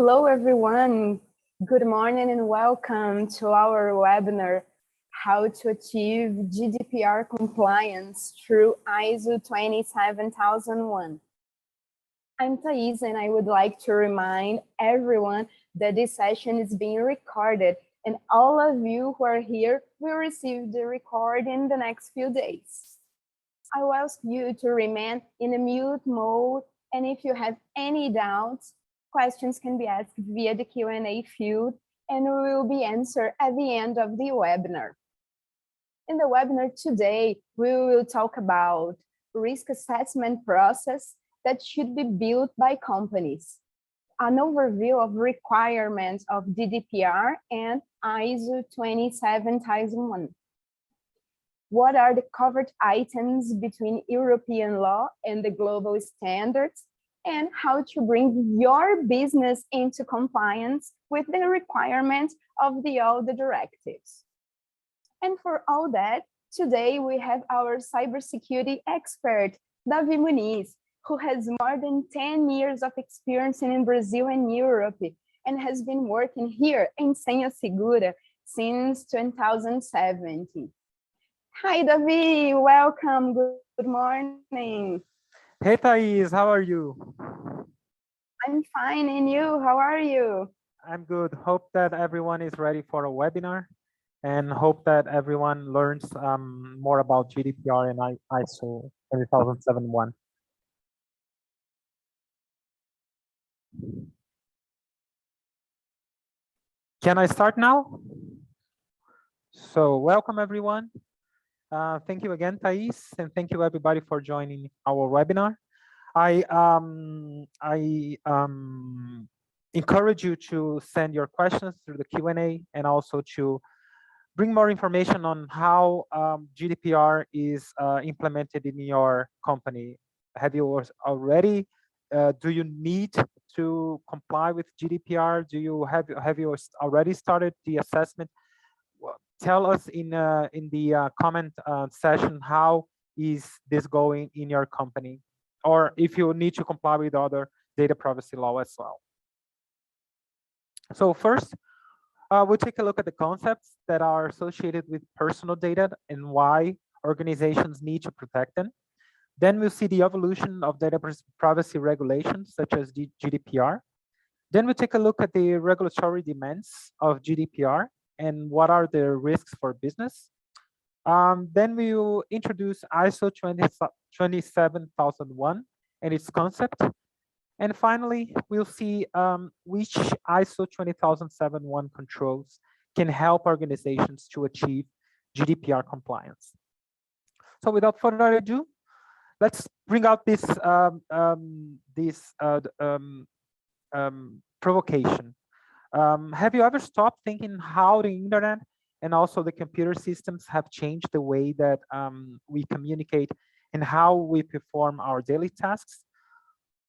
Hello, everyone. Good morning and welcome to our webinar, How to Achieve GDPR Compliance Through ISO 27001. I'm Thais, and I would like to remind everyone that this session is being recorded, and all of you who are here will receive the recording in the next few days. I will ask you to remain in a mute mode, and if you have any doubts, questions can be asked via the Q&A field and will be answered at the end of the webinar. In the webinar today, we will talk about risk assessment process that should be built by companies, an overview of requirements of GDPR and ISO 27001. What are the covered items between European law and the global standards, and how to bring your business into compliance with the requirements of all the directives. And for all that, today we have our cybersecurity expert, Davi Muniz, who has more than 10 years of experience in Brazil and Europe, and has been working here in Senha Segura since 2017. Hi, Davi, welcome, good morning. Hey, Thais, how are you? I'm fine, and you, how are you? I'm good. Hope that everyone is ready for a webinar and hope that everyone learns more about GDPR and ISO 27001. Can I start now? So welcome, everyone. Thank you again, Thais, and thank you everybody for joining our webinar. I encourage you to send your questions through the Q&A and also to bring more information on how GDPR is implemented in your company. Have you already, do you need to comply with GDPR? Do you have you already started the assessment? Tell us in the comment session, how is this going in your company, or if you need to comply with other data privacy law as well. So first, we'll take a look at the concepts that are associated with personal data and why organizations need to protect them. Then we'll see the evolution of data privacy regulations such as GDPR. Then we'll take a look at the regulatory demands of GDPR and what are the risks for business. Then we will introduce ISO 27001 and its concept. And finally, we'll see which ISO 27001 controls can help organizations to achieve GDPR compliance. So without further ado, let's bring out this provocation. Have you ever stopped thinking how the internet and also the computer systems have changed the way that we communicate and how we perform our daily tasks?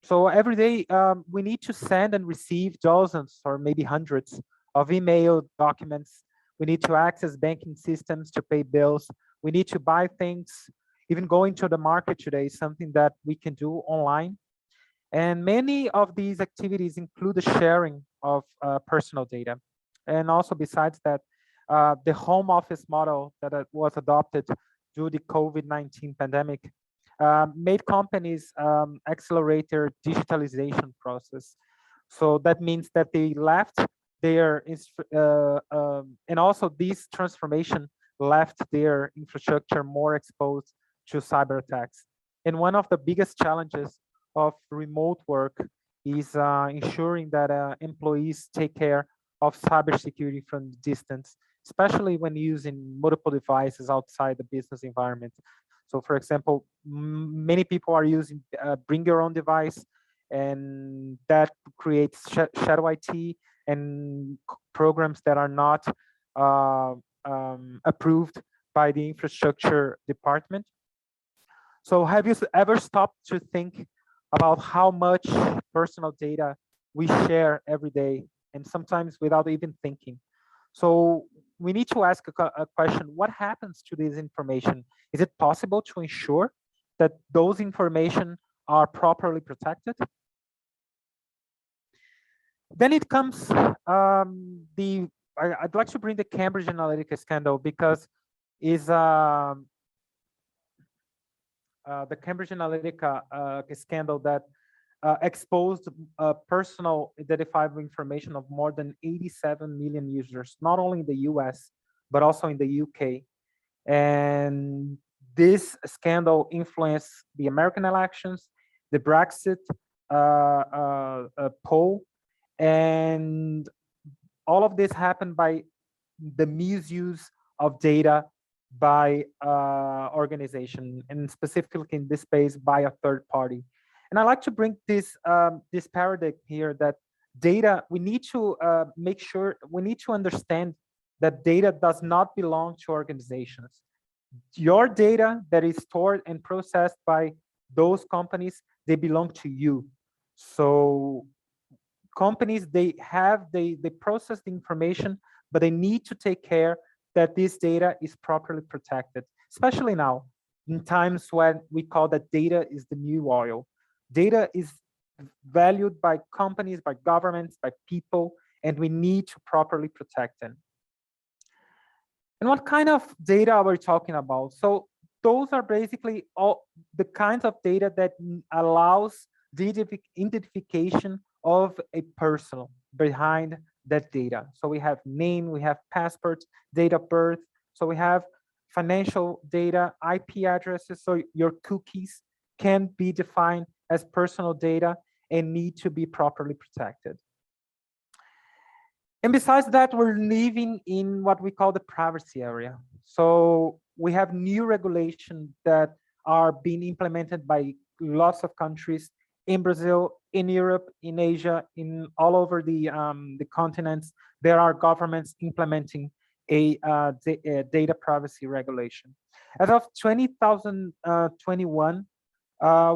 So every day we need to send and receive dozens or maybe hundreds of email documents. We need to access banking systems to pay bills. We need to buy things. Even going to the market today is something that we can do online. And many of these activities include the sharing of personal data. And also besides that, the home office model that was adopted due to the COVID-19 pandemic made companies accelerate their digitalization process. So that means that they left their, and also this transformation left their infrastructure more exposed to cyber attacks. And one of the biggest challenges of remote work is ensuring that employees take care of cybersecurity from distance, especially when using multiple devices outside the business environment. So for example, many people are using bring your own device, and that creates shadow IT and programs that are not approved by the infrastructure department. So have you ever stopped to think about how much personal data we share every day, and sometimes without even thinking? So we need to ask a question: what happens to this information? Is it possible to ensure that those information are properly protected? Then it comes I'd like to bring the Cambridge Analytica scandal because is the Cambridge Analytica scandal that exposed personal identifiable information of more than 87 million users, not only in the US, but also in the UK. And this scandal influenced the American elections, the Brexit poll, and all of this happened by the misuse of data by organization, and specifically in this case by a third party. And I like to bring this this paradigm here that data, we need to make sure, we need to understand that data does not belong to organizations. Your data that is stored and processed by those companies, they belong to you. So companies, they process the information, but they need to take care that this data is properly protected, especially now in times when we call that data is the new oil. Data is valued by companies, by governments, by people, and we need to properly protect them. And what kind of data are we talking about? So those are basically all the kinds of data that allows the identification of a person behind that data. So we have name, we have passport, date of birth. So we have financial data, IP addresses. So your cookies can be defined as personal data and need to be properly protected. And besides that, we're living in what we call the privacy area. So we have new regulations that are being implemented by lots of countries in Brazil, in Europe, in Asia, in all over the continents. There are governments implementing a data privacy regulation. As of 2021,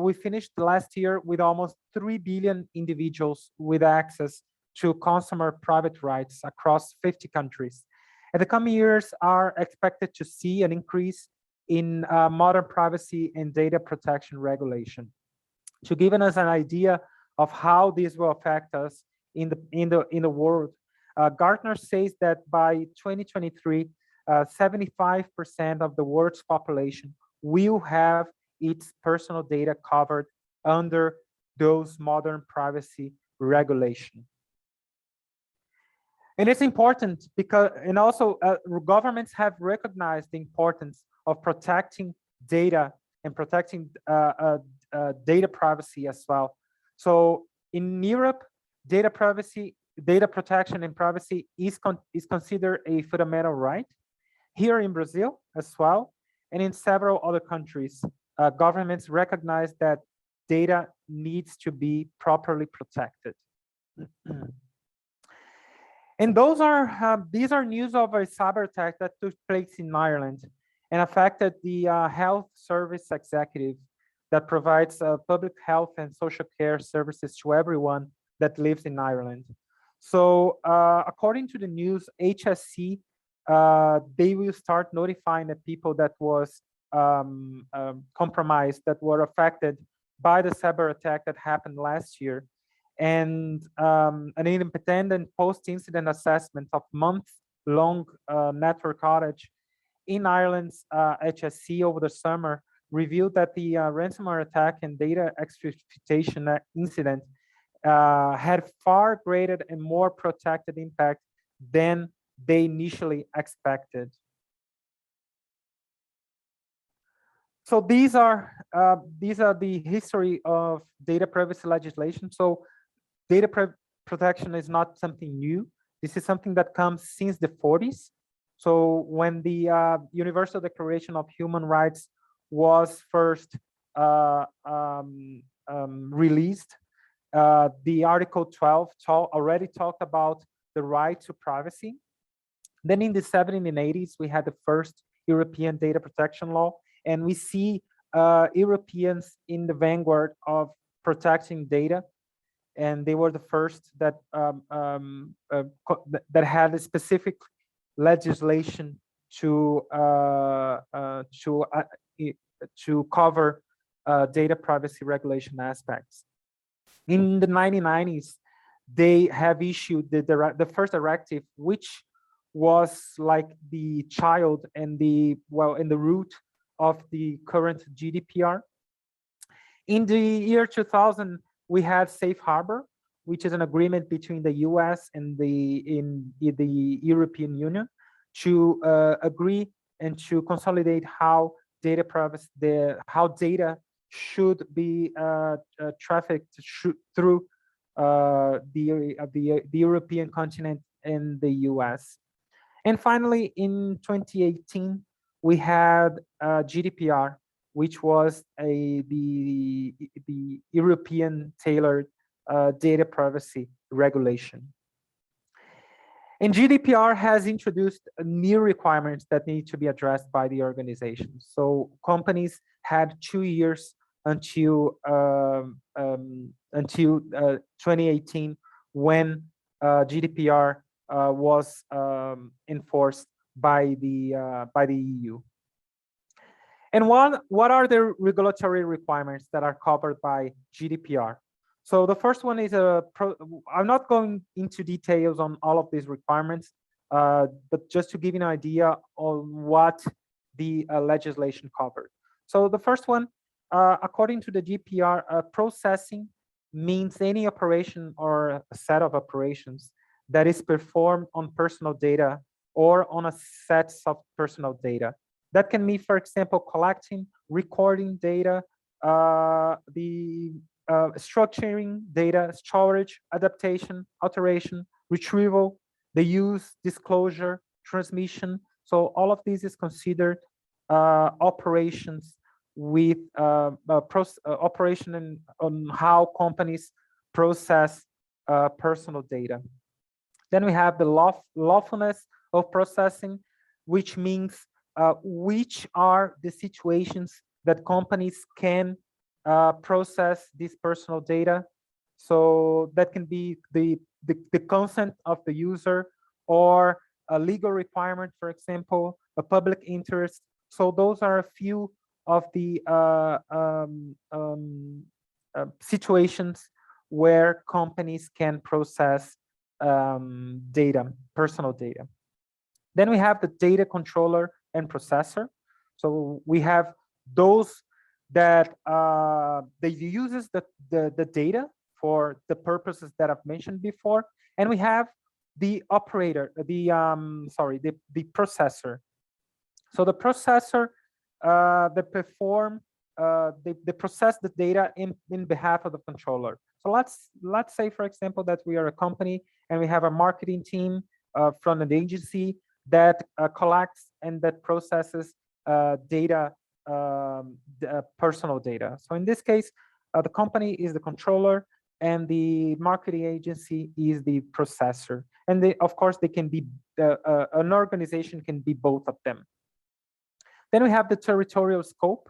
we finished last year with almost 3 billion individuals with access to consumer private rights across 50 countries. And the coming years are expected to see an increase in modern privacy and data protection regulation. To give us an idea of how this will affect us in the world, Gartner says that by 2023, 75% of the world's population will have its personal data covered under those modern privacy regulation. And it's important because, and also governments have recognized the importance of protecting data and protecting data privacy as well. So in Europe, data privacy, data protection and privacy is considered a fundamental right. Here in Brazil as well, and in several other countries, governments recognize that data needs to be properly protected. And these are news of a cyber attack that took place in Ireland and affected the health service executive that provides public health and social care services to everyone that lives in Ireland. So according to the news, HSC, they will start notifying the people that was compromised, that were affected by the cyber attack that happened last year. And an independent post-incident assessment of month-long network outage in Ireland's HSC over the summer revealed that the ransomware attack and data exploitation incident had far greater and more protected impact than they initially expected. So these are the history of data privacy legislation. So data protection is not something new. This is something that comes since the 40s. So when the Universal Declaration of Human Rights was first released, the Article 12 already talked about the right to privacy. Then in the 70s and 80s, we had the first European data protection law, and we see Europeans in the vanguard of protecting data, and they were the first that that had a specific legislation to cover data privacy regulation aspects. In the 1990s, they have issued the first directive, which was like the child and the root of the current GDPR. In the year 2000, we had Safe Harbor, which is an agreement between the US and the European Union to agree and to consolidate how data privacy, how data should be trafficked through the European continent and the US. And finally, in 2018, we had GDPR, which was the European tailored data privacy regulation. And GDPR has introduced new requirements that need to be addressed by the organization. So companies had 2 years until 2018, when GDPR was enforced by the EU. And what are the regulatory requirements that are covered by GDPR? So the first one is I'm not going into details on all of these requirements, but just to give you an idea of what the legislation covered. So the first one, according to the GDPR, processing means any operation or a set of operations that is performed on personal data or on a set of personal data. That can mean, for example, collecting, recording data, structuring data, storage, adaptation, alteration, retrieval, the use, disclosure, transmission. So all of these is considered operations with operation on how companies process personal data. Then we have the lawfulness of processing, which means which are the situations that companies can process this personal data. So that can be the consent of the user, or a legal requirement, for example, a public interest. So those are a few of the situations where companies can process data, personal data. Then we have the data controller and processor. So we have those that they uses the data for the purposes that I've mentioned before, and we have the operator, the processor. So the processor they perform they process the data in behalf of the controller. So let's say, for example, that we are a company and we have a marketing team from an agency that collects and that processes data, personal data. So in this case, the company is the controller and the marketing agency is the processor. And they, of course, they can be an organization can be both of them. Then we have the territorial scope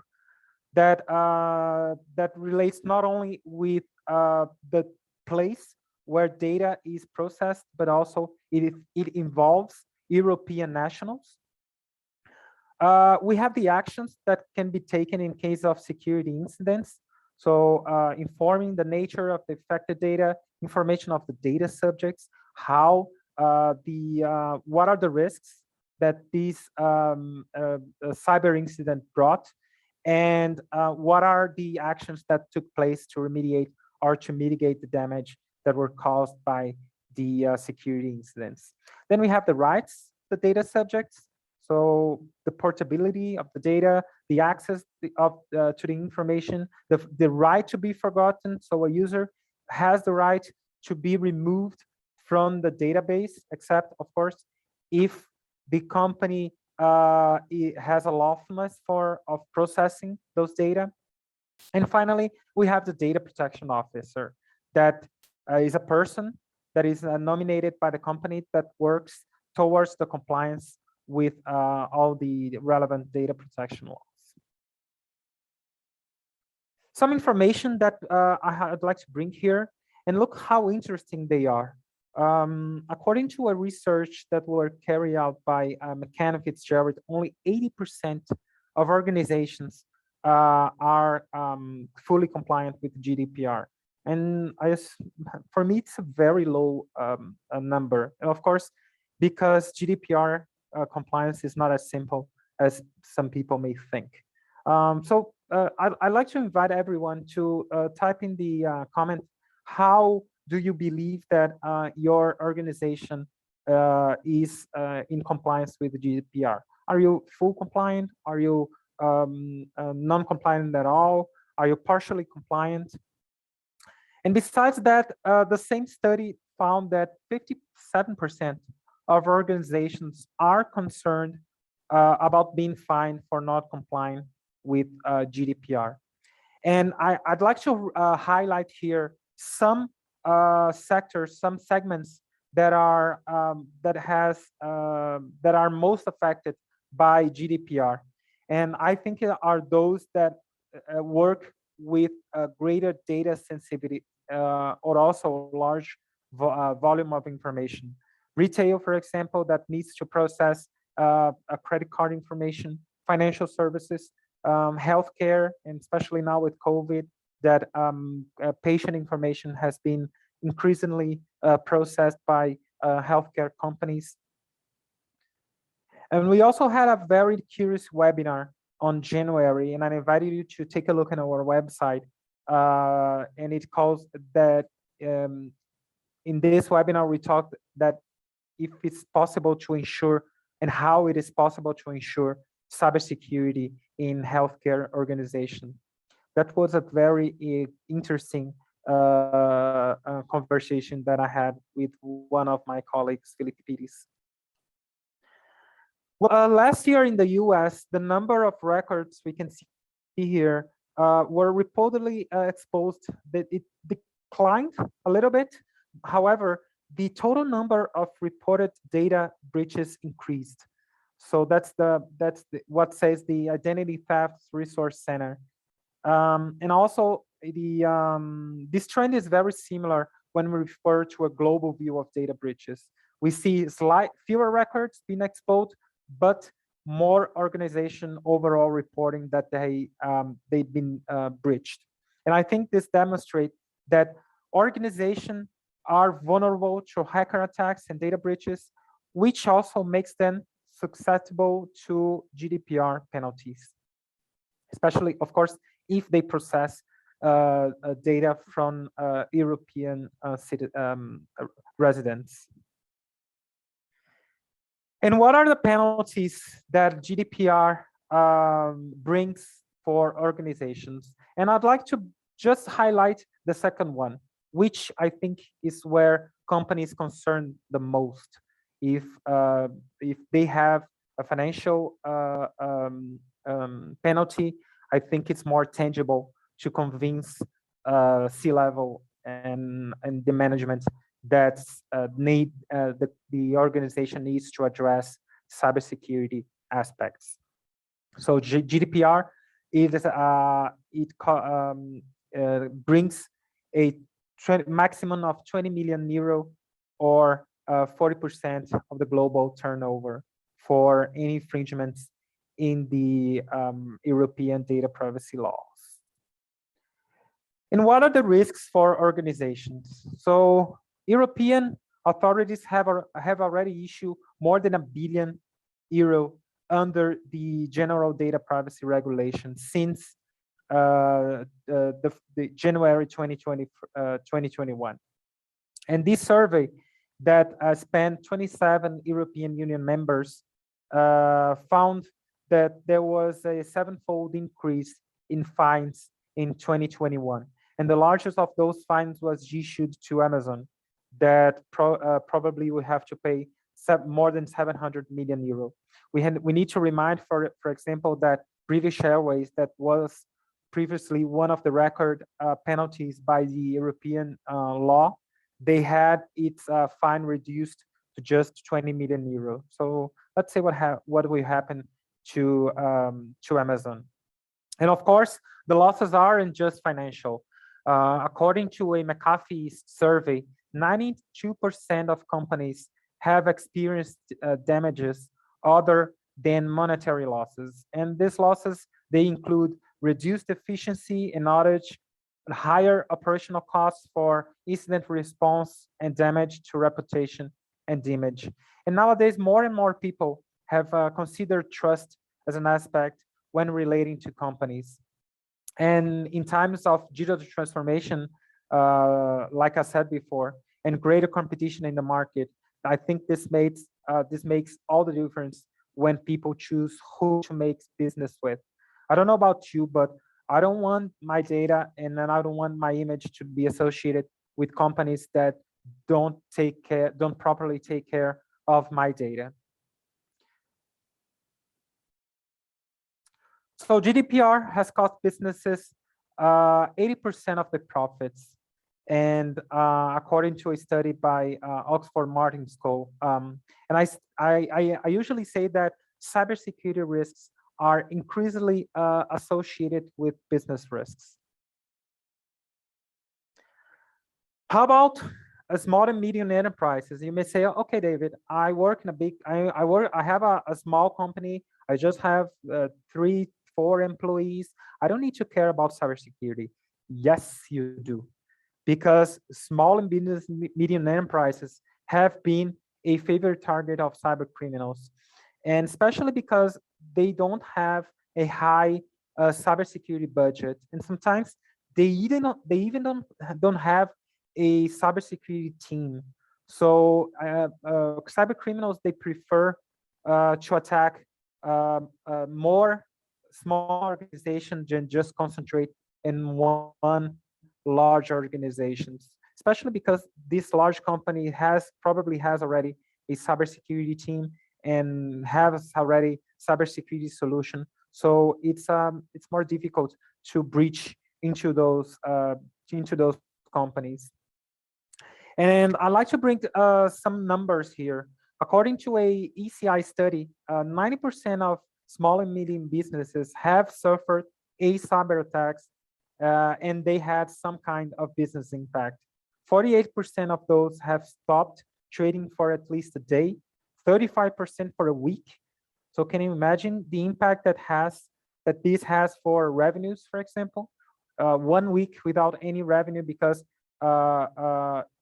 that that relates not only with the place where data is processed, but also it involves European nationals. We have the actions that can be taken in case of security incidents. So informing the nature of the affected data, information of the data subjects, how what are the risks that these cyber incident brought, and what are the actions that took place to remediate or to mitigate the damage that were caused by the security incidents. Then we have the rights, the data subjects. So the portability of the data, the access to the information, the right to be forgotten. So a user has the right to be removed from the database, except, of course, if the company it has a lawfulness of processing those data. And finally, we have the data protection officer, that is a person that is nominated by the company that works towards the compliance with all the relevant data protection laws. Some information that I'd like to bring here, and look how interesting they are. According to a research that were carried out by McCann and Fitzgerald, only 80% of organizations are fully compliant with GDPR. And for me, it's a very low number. And of course, because GDPR compliance is not as simple as some people may think. I'd like to invite everyone to type in the comment, how do you believe that your organization is in compliance with the GDPR? Are you full compliant? Are you non-compliant at all? Are you partially compliant? And besides that, the same study found that 57% of organizations are concerned about being fined for not complying with GDPR. And I'd like to highlight here some sectors, some segments that are that are most affected by GDPR. And I think are those that work with greater data sensitivity or also large volume of information. Retail, for example, that needs to process a credit card information, financial services, healthcare, and especially now with COVID, that patient information has been increasingly processed by healthcare companies. And we also had a very curious webinar on January, and I invited you to take a look at our website. And it calls that, in this webinar, we talked that if it's possible to ensure and how it is possible to ensure cybersecurity in healthcare organizations. That was a very interesting conversation that I had with one of my colleagues, Pdca. Well, last year in the US, the number of records we can see here were reportedly exposed, that it declined a little bit. However, the total number of reported data breaches increased. So that's what says the Identity Theft Resource Center. And also this trend is very similar when we refer to a global view of data breaches. We see fewer records being exposed, but more organization overall reporting that they've been breached. And I think this demonstrates that organizations are vulnerable to hacker attacks and data breaches, which also makes them susceptible to GDPR penalties, especially, of course, if they process data from European residents. And what are the penalties that GDPR brings for organizations? And I'd like to just highlight the second one, which I think is where companies concerned the most. If they have a financial penalty, I think it's more tangible to convince C-level and the management that the organization needs to address cybersecurity aspects. So GDPR brings a maximum of 20 million euro or 40% of the global turnover for any infringements in the European data privacy laws. And what are the risks for organizations? So European authorities have already issued more than €1 billion under the General Data Privacy Regulation since the January 2021. And this survey that spanned 27 European Union members found that there was a 7-fold increase in fines in 2021. And the largest of those fines was issued to Amazon, that probably will have to pay more than 700 million euro. We need to remind, for example, that British Airways, that was previously one of the record penalties by the European law, they had its fine reduced to just 20 million euro. So let's see what will happen to Amazon. And of course, the losses aren't just financial. According to a McAfee survey, 92% of companies have experienced damages other than monetary losses. And these losses, they include reduced efficiency and outage, higher operational costs for incident response and damage to reputation and image. And nowadays, more and more people have considered trust as an aspect when relating to companies. And in times of digital transformation, like I said before, and greater competition in the market, I think this makes all the difference when people choose who to make business with. I don't know about you, but I don't want my data and then I don't want my image to be associated with companies that don't properly take care of my data. So GDPR has cost businesses 80% of the profits. And according to a study by Oxford Martin School, and I usually say that cybersecurity risks are increasingly associated with business risks. How about small and medium enterprises? You may say, okay, David, I work in a big, I have a small company. I just have 3, 4 employees. I don't need to care about cybersecurity. Yes, you do. Because small and medium enterprises have been a favorite target of cyber criminals. And especially because they don't have a high cybersecurity budget. And sometimes they even don't have a cybersecurity team. So cyber criminals, they prefer to attack more small organizations than just concentrate in one large organizations, especially because this large company probably has already a cybersecurity team and has already cybersecurity solution. So it's more difficult to breach into those companies. And I'd like to bring some numbers here. According to a ECI study, 90% of small and medium businesses have suffered a cyber attacks and they had some kind of business impact. 48% of those have stopped trading for at least a day, 35% for a week. So can you imagine the impact that this has for revenues, for example? 1 week without any revenue because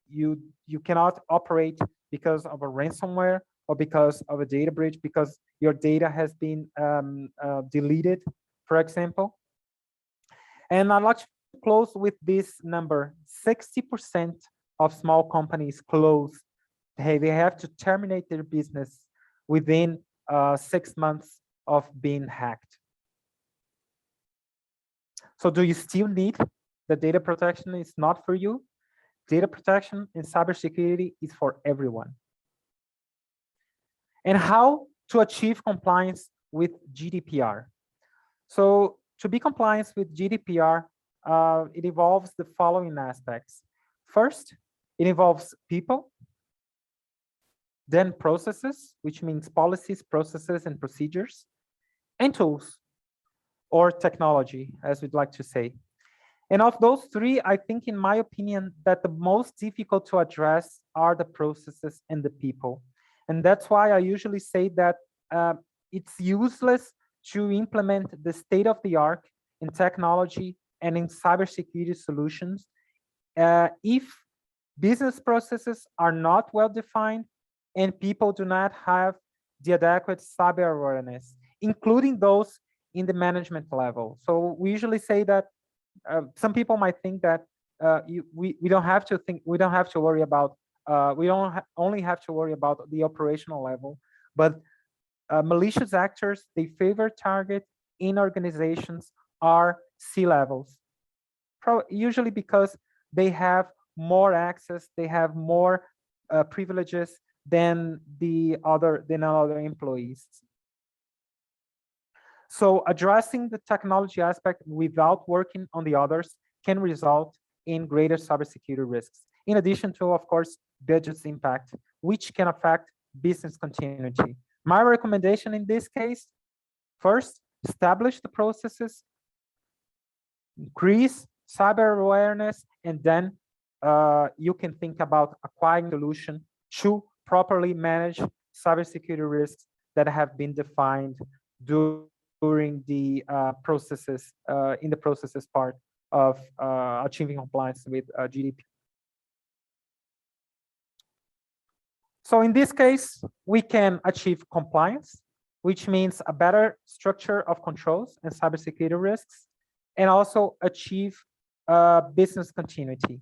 you cannot operate because of a ransomware or because of a data breach, because your data has been deleted, for example. And I'd like to close with this number. 60% of small companies close. Hey, they have to terminate their business within 6 months of being hacked. So do you still need the data protection? It's not for you. Data protection and cybersecurity is for everyone. And how to achieve compliance with GDPR? So to be compliant with GDPR, it involves the following aspects. First, it involves people, then processes, which means policies, processes, and procedures, and tools, or technology, as we'd like to say. And of those three, I think, in my opinion, that the most difficult to address are the processes and the people. And that's why I usually say that it's useless to implement the state-of-the-art in technology and in cybersecurity solutions if business processes are not well defined and people do not have the adequate cyber awareness, including those in the management level. So we usually say that some people might think that we don't have to worry about only have to worry about the operational level, but malicious actors, they favorite target in organizations are C-levels, usually because they have more access, they have more privileges than other employees. So addressing the technology aspect without working on the others can result in greater cybersecurity risks. In addition to, of course, budget's impact, which can affect business continuity. My recommendation in this case, first, establish the processes, increase cyber awareness, and then you can think about acquiring a solution to properly manage cybersecurity risks that have been defined during the processes, in the processes part of achieving compliance with GDPR. So in this case, we can achieve compliance, which means a better structure of controls and cybersecurity risks, and also achieve business continuity.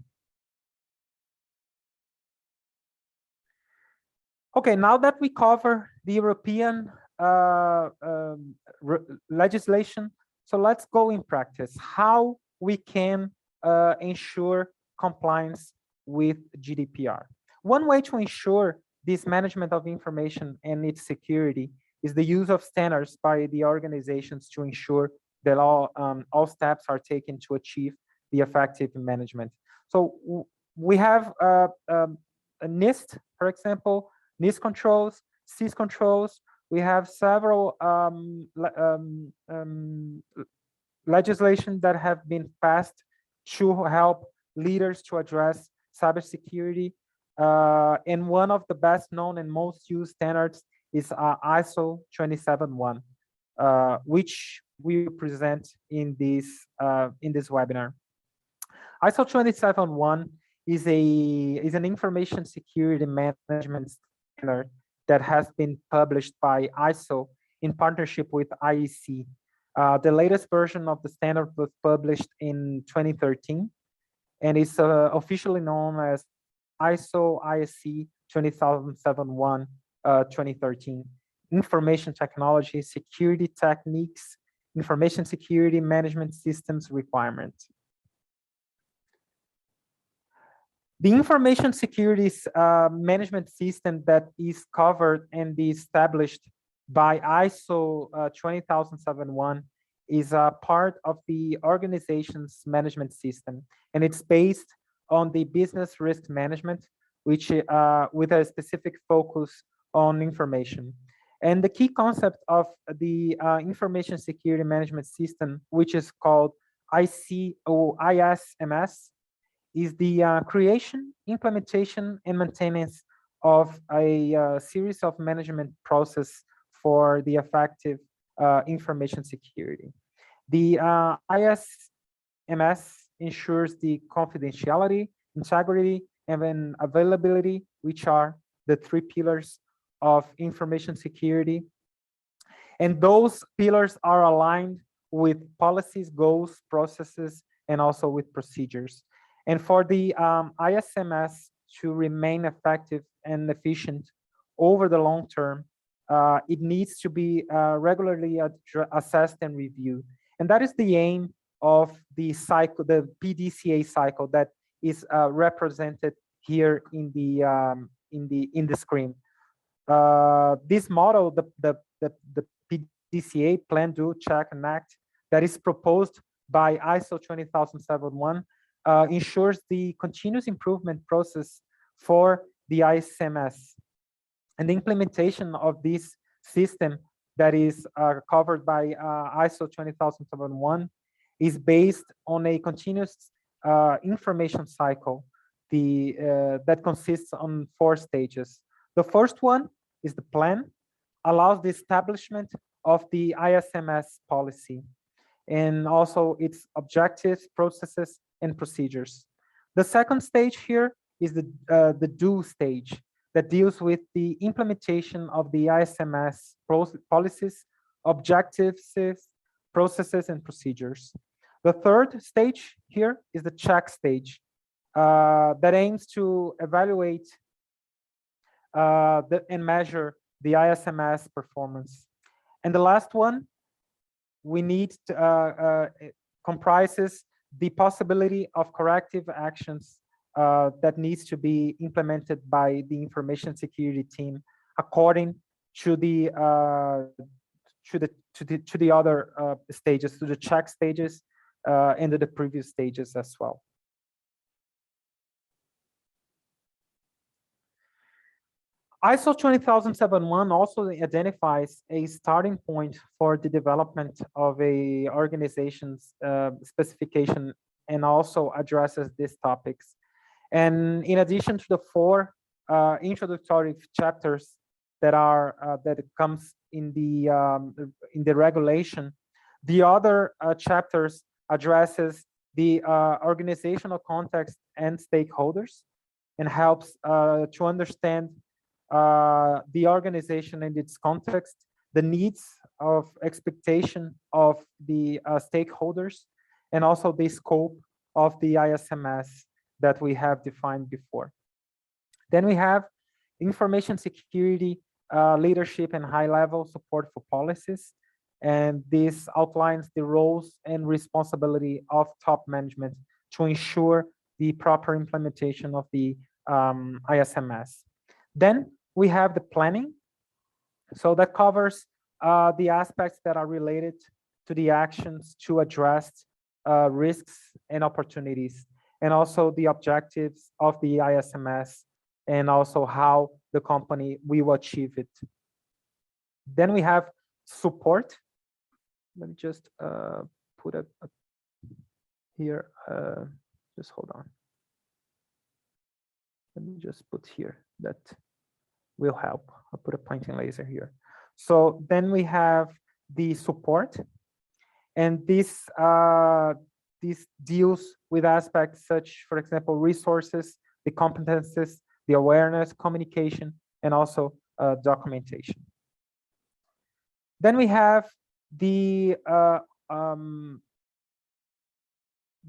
Okay, now that we cover the European legislation, so let's go in practice, how we can ensure compliance with GDPR. One way to ensure this management of information and its security is the use of standards by the organizations to ensure that all steps are taken to achieve the effective management. So we have a NIST, for example, NIST controls, CIS controls. We have several legislation that have been passed to help leaders to address cybersecurity. And one of the best known and most used standards is ISO 27001, which we present in this webinar. ISO 27001 is an information security management standard that has been published by ISO in partnership with IEC. The latest version of the standard was published in 2013, and it's officially known as ISO ISC 20071 2013. Information technology, security techniques, information security management systems requirements. The information security management system that is covered and established by ISO 20071 is a part of the organization's management system, and it's based on the business risk management, which with a specific focus on information. And the key concept of the information security management system, which is called ISMS, is the creation, implementation, and maintenance of a series of management process for the effective information security. The ISMS ensures the confidentiality, integrity, and then availability, which are the three pillars of information security. And those pillars are aligned with policies, goals, processes, and also with procedures. And for the ISMS to remain effective and efficient over the long term, it needs to be regularly assessed and reviewed. And that is the aim of the cycle, the Pdca cycle that is represented here in the screen. This model, the Pdca, plan, do, check, and act, that is proposed by ISO 20071, ensures the continuous improvement process for the ISMS. And the implementation of this system that is covered by ISO 20071 is based on a continuous information cycle that consists on 4 stages. The first one is the plan, allows the establishment of the ISMS policy and also its objectives, processes, and procedures. The second stage here is the do stage that deals with the implementation of the ISMS policies, objectives, processes, and procedures. The third stage here is the check stage that aims to evaluate and measure the ISMS performance. And the last one, we need to, comprises the possibility of corrective actions that needs to be implemented by the information security team according to the other stages, to the check stages and to the previous stages as well. ISO 20071 also identifies a starting point for the development of a organization's specification and also addresses these topics. And in addition to the 4 introductory chapters that are that comes in the regulation, the other chapters addresses the organizational context and stakeholders, and helps to understand the organization and its context, the needs of expectation of the stakeholders, and also the scope of the ISMS that we have defined before. Then we have information security, leadership and high-level support for policies. And this outlines the roles and responsibility of top management to ensure the proper implementation of the ISMS. Then we have the planning. So that covers the aspects that are related to the actions to address risks and opportunities, and also the objectives of the ISMS, and also how the company will achieve it. Then we have support. Let me just put a here, just hold on. Let me just put here, that will help. I'll put a pointing laser here. So then we have the support, and this deals with aspects such, for example, resources, the competences, the awareness, communication, and also documentation. Then we have the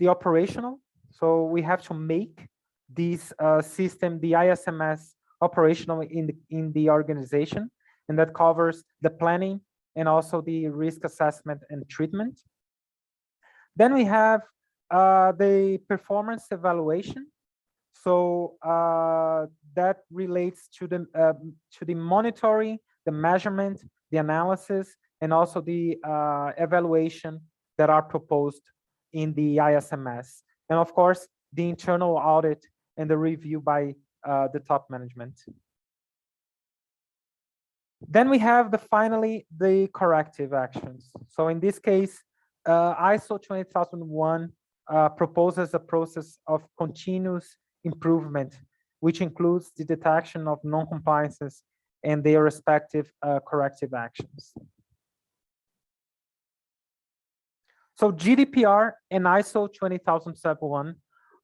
operational. So we have to make this system, the ISMS, operational in the organization, and that covers the planning and also the risk assessment and treatment. Then we have the performance evaluation. So that relates to the monitoring, the measurement, the analysis, and also the evaluation that are proposed in the ISMS. And of course, the internal audit and the review by the top management. Then we have finally the corrective actions. So in this case, ISO 20001 proposes a process of continuous improvement, which includes the detection of non-compliances and their respective corrective actions. So GDPR and ISO 20001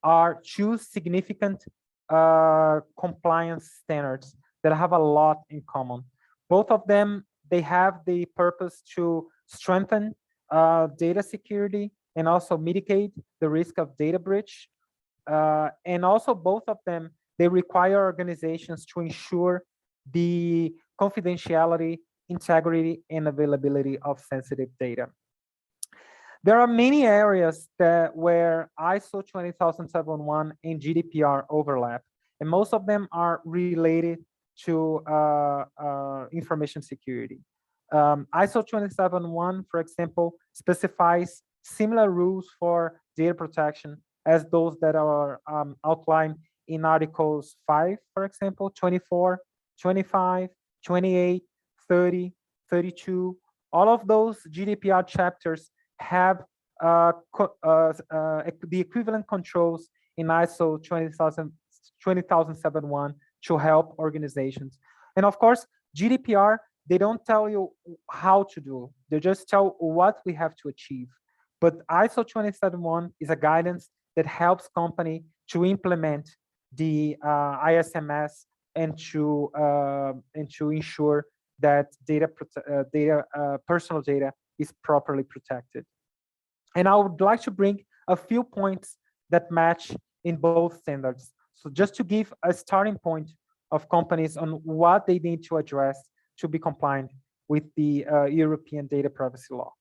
are two significant compliance standards that have a lot in common. Both of them, they have the purpose to strengthen data security and also mitigate the risk of data breach. And also both of them, they require organizations to ensure the confidentiality, integrity, and availability of sensitive data. There are many areas where ISO 20001 and GDPR overlap, and most of them are related to information security. ISO 20001, for example, specifies similar rules for data protection as those that are outlined in Articles 5, for example, 24, 25, 28, 30, 32. All of those GDPR chapters have the equivalent controls in ISO 20001 to help organizations. And of course, GDPR, they don't tell you how to do, they just tell what we have to achieve. But ISO 20001 is a guidance that helps company to implement the ISMS and to ensure that personal data is properly protected. And I would like to bring a few points that match in both standards. So just to give a starting point of companies on what they need to address to be compliant with the European data privacy law.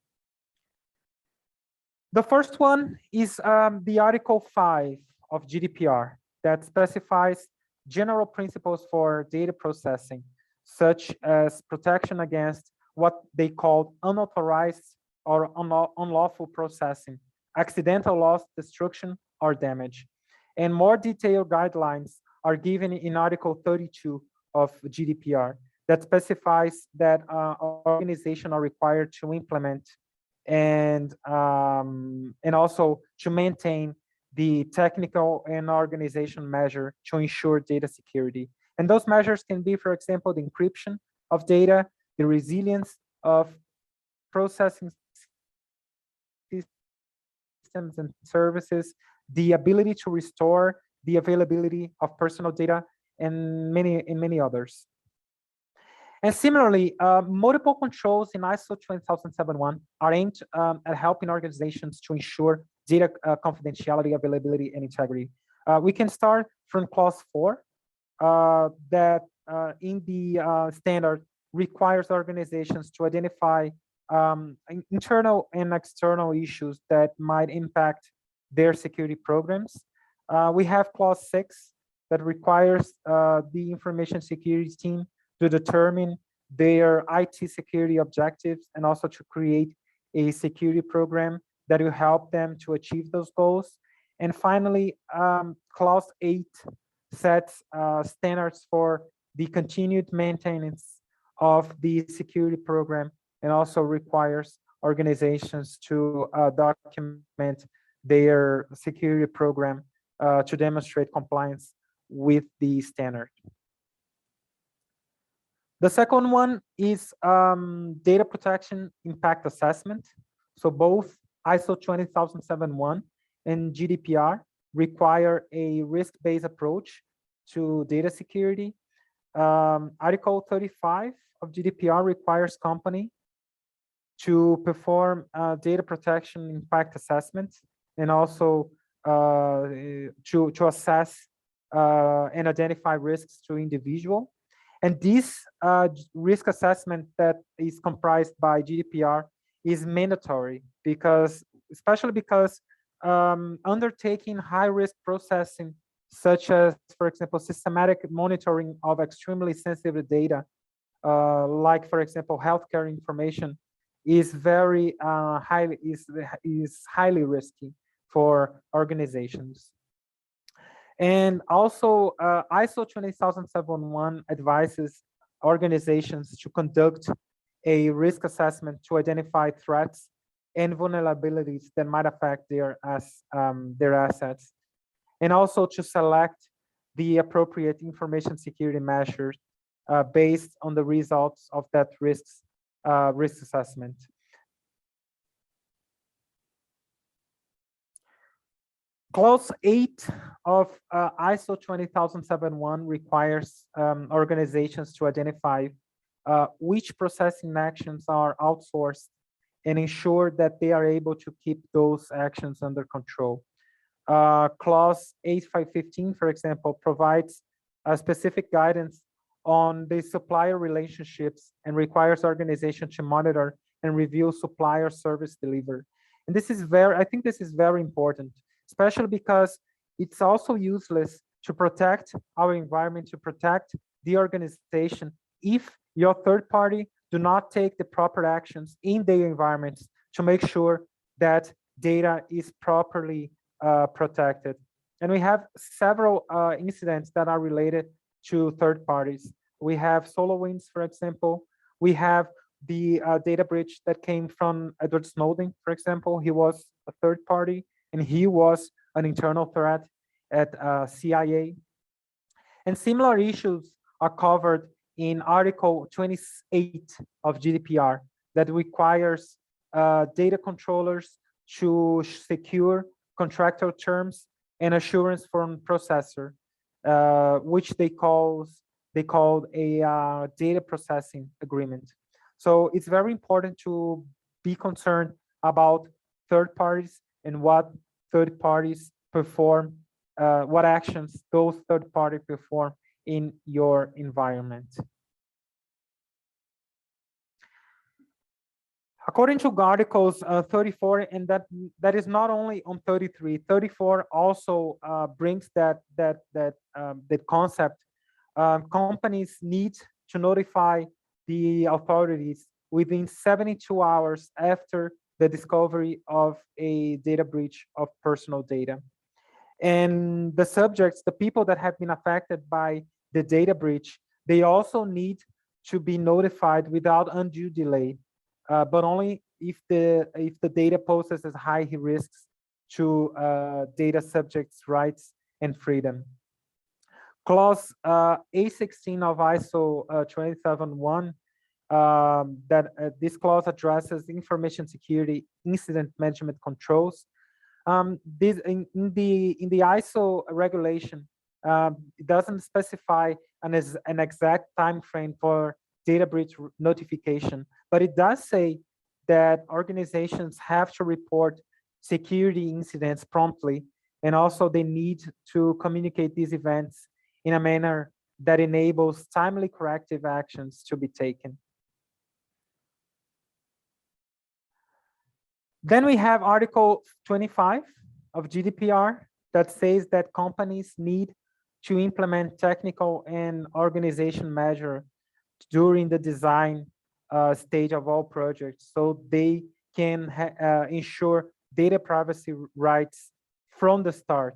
The first one is the Article 5 of GDPR that specifies general principles for data processing, such as protection against what they call unauthorized or unlawful processing, accidental loss, destruction, or damage. And more detailed guidelines are given in Article 32 of GDPR that specifies that organizations are required to implement and also to maintain the technical and organization measure to ensure data security. And those measures can be, for example, the encryption of data, the resilience of processing systems, systems and services, the ability to restore the availability of personal data, and many others. And similarly, multiple controls in ISO 20001 are aimed at helping organizations to ensure data confidentiality, availability, and integrity. We can start from clause 4, that in the standard requires organizations to identify internal and external issues that might impact their security programs. We have clause 6 that requires the information security team to determine their IT security objectives and also to create a security program that will help them to achieve those goals. And finally, clause 8 sets standards for the continued maintenance of the security program and also requires organizations to document their security program to demonstrate compliance with the standard. The second one is data protection impact assessment. So both ISO 20001 and GDPR require a risk-based approach to data security. Article 35 of GDPR requires company to perform data protection impact assessment and also to assess and identify risks to individual. And this risk assessment that is comprised by GDPR is mandatory because, especially because undertaking high-risk processing, such as, for example, systematic monitoring of extremely sensitive data, like, for example, healthcare information, is very highly risky for organizations. And also, ISO 20001 advises organizations to conduct a risk assessment to identify threats and vulnerabilities that might affect their assets, and also to select the appropriate information security measures based on the results of that risk assessment. Clause 8 of ISO 20001 requires organizations to identify which processing actions are outsourced and ensure that they are able to keep those actions under control. Clause 8515, for example, provides specific guidance on the supplier relationships and requires organizations to monitor and review supplier service delivery. And this is I think this is very important, especially because it's also useless to protect our environment, to protect the organization, if your third party do not take the proper actions in their environments to make sure that data is properly protected. And we have several incidents that are related to third parties. We have SolarWinds, for example. We have the data breach that came from Edward Snowden, for example. He was a third party, and he was an internal threat at CIA. And similar issues are covered in Article 28 of GDPR that requires data controllers to secure contractual terms and assurance from processor, which they called a data processing agreement. So it's very important to be concerned about third parties and what third parties perform, what actions those third parties perform in your environment. According to Articles 34, and that is not only on 33, 34 also brings that concept. Companies need to notify the authorities within 72 hours after the discovery of a data breach of personal data. And the subjects, the people that have been affected by the data breach, they also need to be notified without undue delay, but only if the data poses high risks to data subjects' rights and freedom. Clause A16 of ISO 20001, this clause addresses information security incident management controls. This in the ISO regulation, it doesn't specify an exact time frame for data breach notification, but it does say that organizations have to report security incidents promptly, and also they need to communicate these events in a manner that enables timely corrective actions to be taken. Then we have Article 25 of GDPR that says that companies need to implement technical and organization measure during the design stage of all projects, so they can ensure data privacy rights from the start.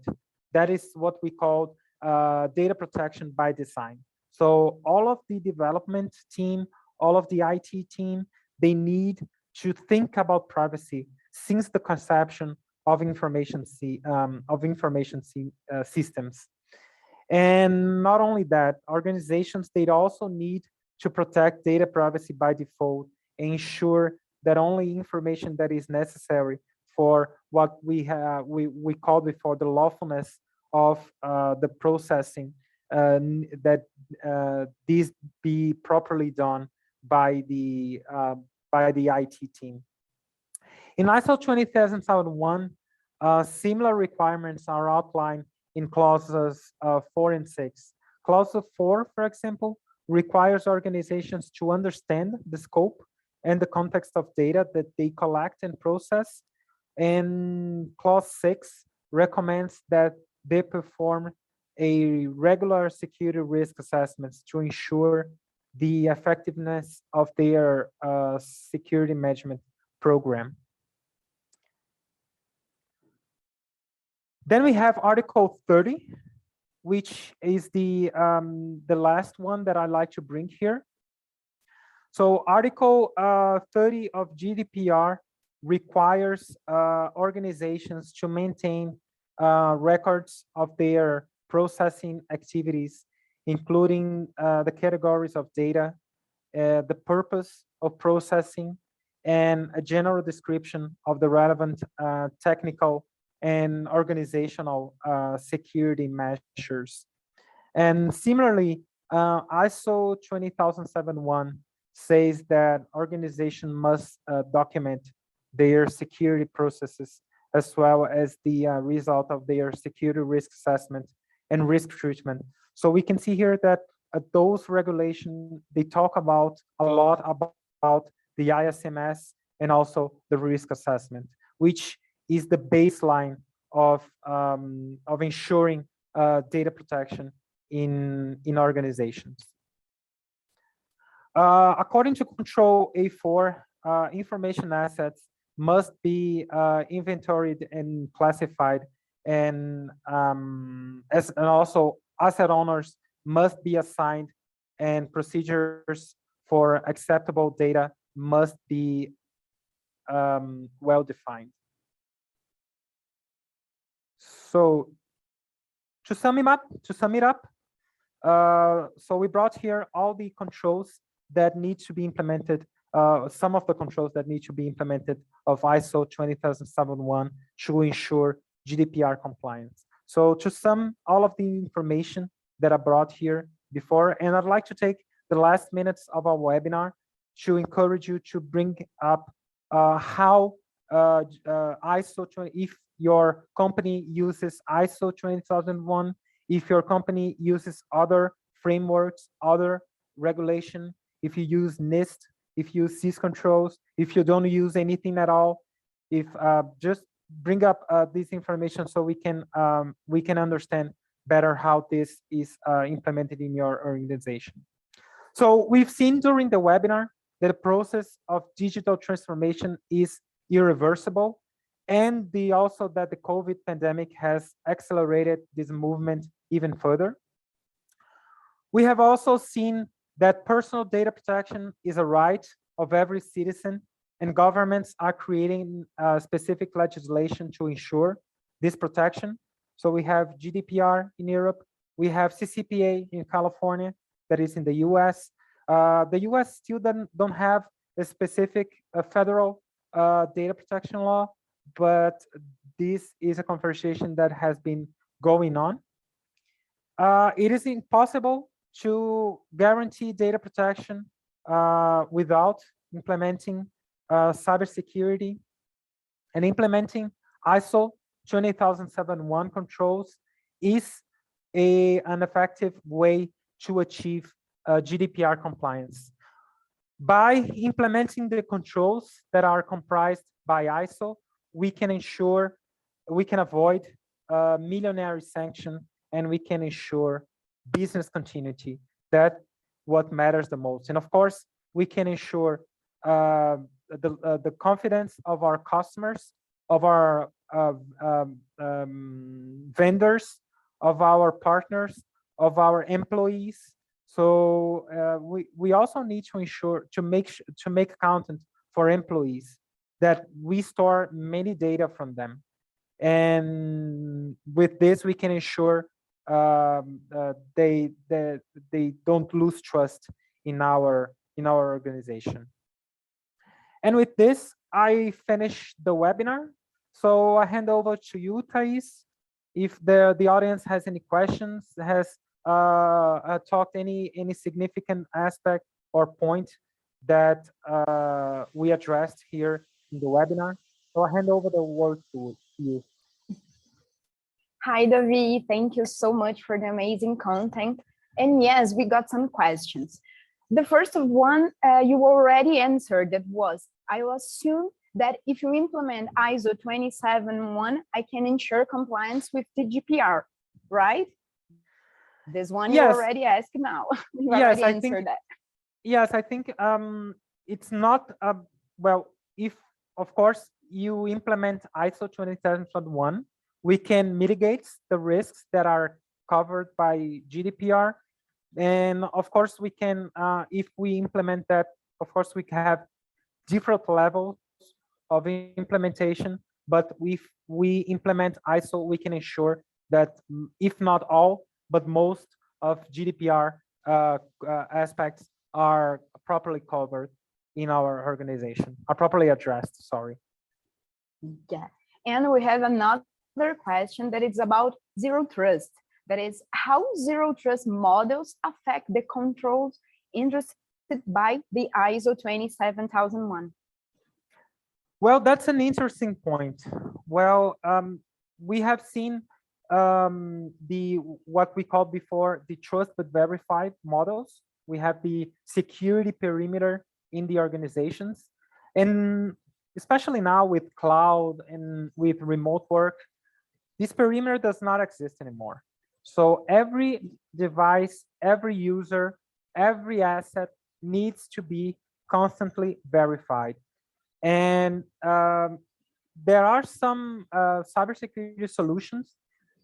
That is what we call data protection by design. So all of the development team, all of the IT team, they need to think about privacy since the conception of information systems. And not only that, organizations, they also need to protect data privacy by default and ensure that only information that is necessary for what we called before the lawfulness of the processing, that these be properly done by the IT team. In ISO 20001, similar requirements are outlined in clauses 4 and 6. Clause 4, for example, requires organizations to understand the scope and the context of data that they collect and process. And clause 6 recommends that they perform a regular security risk assessments to ensure the effectiveness of their security management program. Then we have Article 30, which is the last one that I like to bring here. So Article 30 of GDPR requires organizations to maintain records of their processing activities, including the categories of data, the purpose of processing, and a general description of the relevant technical and organizational security measures. And similarly, ISO 20001 says that organization must document their security processes as well as the result of their security risk assessment and risk treatment. So we can see here that those regulations, they talk about a lot about the ISMS and also the risk assessment, which is the baseline of ensuring data protection in organizations. According to Control A4, information assets must be inventoried and classified, and also asset owners must be assigned, and procedures for acceptable data must be well defined. So to sum it up, so we brought here all the controls that need to be implemented, some of the controls that need to be implemented of ISO 20001 to ensure GDPR compliance. So to sum all of the information that I brought here before, and I'd like to take the last minutes of our webinar to encourage you to bring up how ISO 20, if your company uses ISO 20001, if your company uses other frameworks, other regulation, if you use NIST, if you use syscontrols, if you don't use anything at all, if just bring up this information so we can understand better how this is implemented in your organization. So we've seen during the webinar that the process of digital transformation is irreversible, and also that the COVID pandemic has accelerated this movement even further. We have also seen that personal data protection is a right of every citizen, and governments are creating specific legislation to ensure this protection. So we have GDPR in Europe, we have CCPA in California, that is in the US. The US still don't have a specific federal data protection law, but this is a conversation that has been going on. It is impossible to guarantee data protection without implementing cybersecurity, and implementing ISO 20001 controls is an effective way to achieve GDPR compliance. By implementing the controls that are comprised by ISO, we can avoid millionary sanction, and we can ensure business continuity. That's what matters the most. And of course, we can ensure the confidence of our customers, of our vendors, of our partners, of our employees. So we also need to ensure to make accountant for employees that we store many data from them, and with this we can ensure they don't lose trust in our organization. And with this, I finish the webinar. So I hand over to you, Thais. If the audience has any questions, has talked any significant aspect or point that we addressed here in the webinar. So I hand over the word to you. Hi, David. Thank you so much for the amazing content. And yes, we got some questions. The first one you already answered, that was, I assume that if you implement ISO 27001, I can ensure compliance with the GDPR, right? This one you already asked now. You already answered that. Yes, I think it's not, well, if, of course, you implement ISO 27001, we can mitigate the risks that are covered by GDPR. And of course, we can, if we implement that, of course, we can have different levels of implementation. But if we implement ISO, we can ensure that if not all, but most of GDPR aspects are properly covered in our organization, are properly addressed, sorry. Yeah, and we have another question that is about zero trust. That is, how zero trust models affect the controls interested by the ISO 27001? Well, that's an interesting point. Well, we have seen what we called before the trust but verified models. We have the security perimeter in the organizations, and especially now with cloud and with remote work, this perimeter does not exist anymore. So every device, every user, every asset needs to be constantly verified. And there are some cybersecurity solutions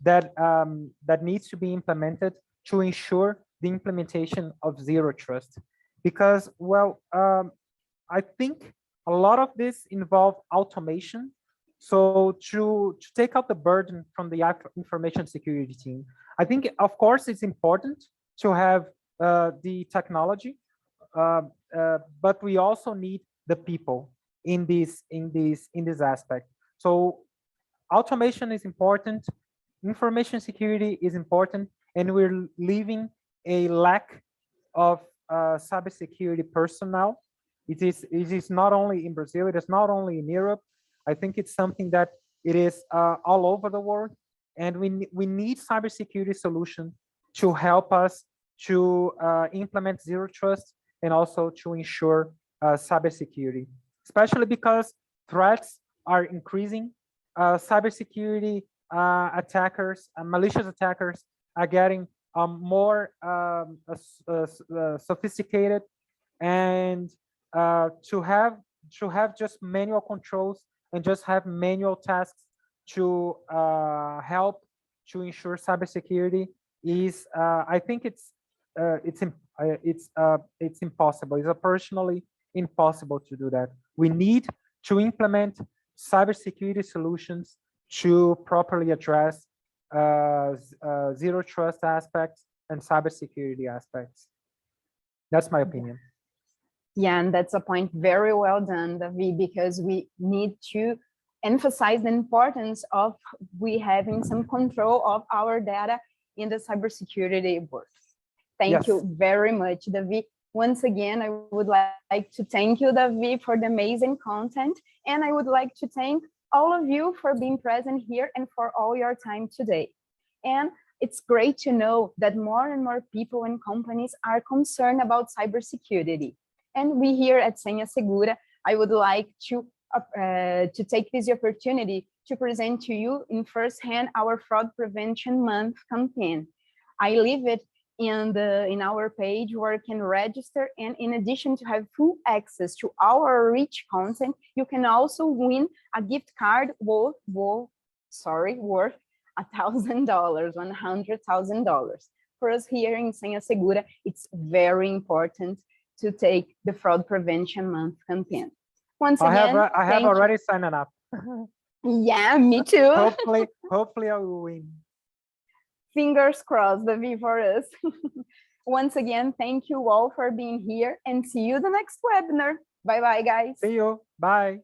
that needs to be implemented to ensure the implementation of zero trust. Because, well, I think a lot of this involves automation. So to take out the burden from the information security team, I think, of course, it's important to have the technology, but we also need the people in this aspect. So automation is important, information security is important, and we're leaving a lack of cybersecurity personnel. It is not only in Brazil, it is not only in Europe. I think it's something that it is all over the world, and we need cybersecurity solutions to help us to implement zero trust and also to ensure cybersecurity, especially because threats are increasing. Cybersecurity attackers, malicious attackers are getting more sophisticated, and to have just manual controls and just have manual tasks to help to ensure cybersecurity is, I think it's impossible. It's personally impossible to do that. We need to implement cybersecurity solutions to properly address zero trust aspects and cybersecurity aspects. That's my opinion. Yeah, and that's a point very well done, David, because we need to emphasize the importance of we having some control of our data in the cybersecurity work. Thank you very much, David. Once again, I would like to thank you, David, for the amazing content. And I would like to thank all of you for being present here and for all your time today. And it's great to know that more and more people and companies are concerned about cybersecurity. And we here at Senha Segura, I would like to take this opportunity to present to you in firsthand our Fraud Prevention Month campaign. I leave it in our page where you can register, and in addition to have full access to our rich content, you can also win a gift card worth $1,000, $100,000. For us here in Senha Segura, it's very important to take the Fraud Prevention Month campaign. Once again, I have already signed up. Yeah, me too. Hopefully I will win. Fingers crossed, David, for us. Once again, thank you all for being here and see you the next webinar. Bye-bye, guys. See you. Bye.